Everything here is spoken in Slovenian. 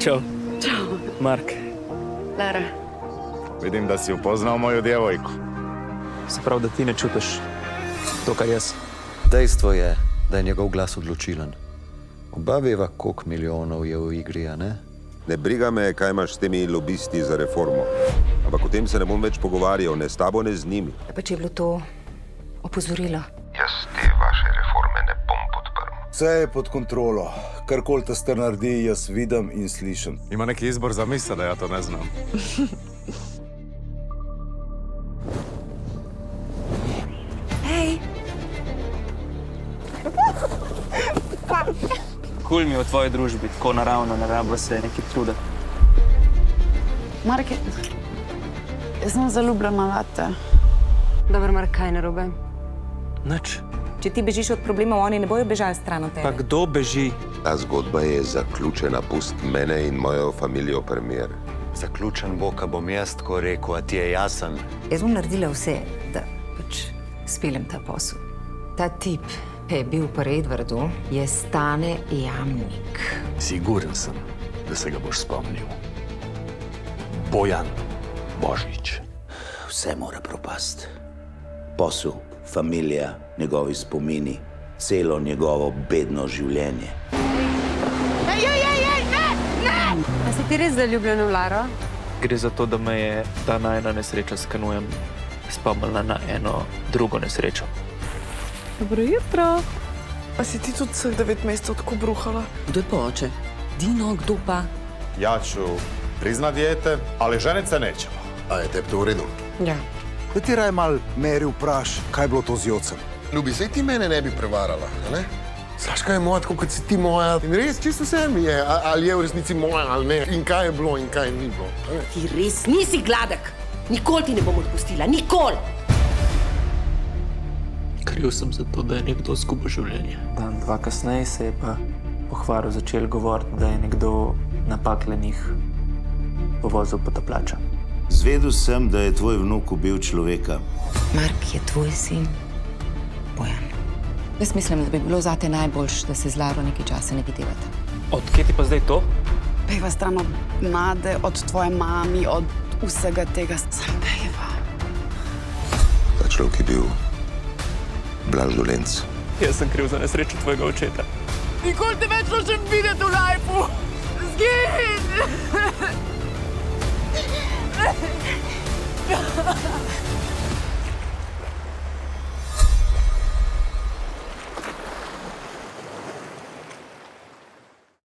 Čau. Čau. Mark. Lara. Vidim, da si upoznal mojo djevojku. Se pravi, da ti ne čutiš to, kar jaz. Dejstvo je, da je njegov glas odločilen. Oba veva, koliko milijonov je v igri, a ne? Ne briga me, kaj imaš s temi lobisti za reformo. Ampak o tem se ne bom več pogovarjal, ne s tabo, ne z njimi. Pa če je bilo to opozorilo? Jaz te vaše reforme ne bom podprl. Vse je pod kontrolo. Karkoli te star naredi, jaz vidim in slišim. Ima neki izbor za misel, da ja to ne znam. Hej! Kul mi je v tvoji družbi, tako naravno, ne rabo se nekaj truditi. Mark, Jaz sem zaljubljena vate. Dobro, Mark, kaj narobe? Nič. Če ti bežiš od problemov, oni ne bojo bežali stran od tebe. Pa kdo beži? Ta zgodba je zaključena, pust mene in mojo familijo pri miru. Zaključen bo, ko bom jaz tako rekel, a ti je jasen. Jaz bom naredila vse, da pač speljem ta posel. Ta tip, ki je bil pri Edvardu, je Stane Jamnik. Siguren sem, da se ga boš spomnil. Bojan Božič. Vse mora propast. Posel, familija, njegovi spomini, celo njegovo bedno življenje. A si ti res zaljubljen v Laro? Gre za to, da me je ta najna nesreča s kanujem spomnila na eno drugo nesrečo. Dobro jutro. A si ti tudi vseh 9 mesecev tako bruhala? Kdo je pa oče? Dino, kdo pa? Ja ću priznat dijete, ali ženit se nećemo. A je tebi to v redu? Ja. Da ti raj mal Meri vpraš, kaj je bilo to z Jocem. Ljubi, saj ti mene ne bi prevarala, a ne? Znaš, kaj je moja, tako kot si ti moja. In res, čisto vse mi je, ali je v resnici moja ali ne. In kaj je bilo in kaj ni bilo. a ne? Ti res nisi gladek. Nikoli ti ne bom odpustila, nikoli. Kriv sem za to, da je nekdo izgubil življenje. Dan, dva kasneje se je pa pohvaril začel govoriti, da je nekdo na paklenih povozil potapljača. Zvedel sem, da je tvoj vnuk ubil človeka. Mark je tvoj sin, Bojan. Jaz mislim, da bi bilo zate najboljš, da se z Laro nekaj časa ne videvate. Od kje ti pa zdaj to? Pejva stran od Nade, od tvoje mami, od vsega tega. Sam pejva. Ta človek je bil Blaž Dolenc. Jaz sem kriv za nesrečo tvojega očeta. Nikoli te več nočem videti v lajfu. Zgin!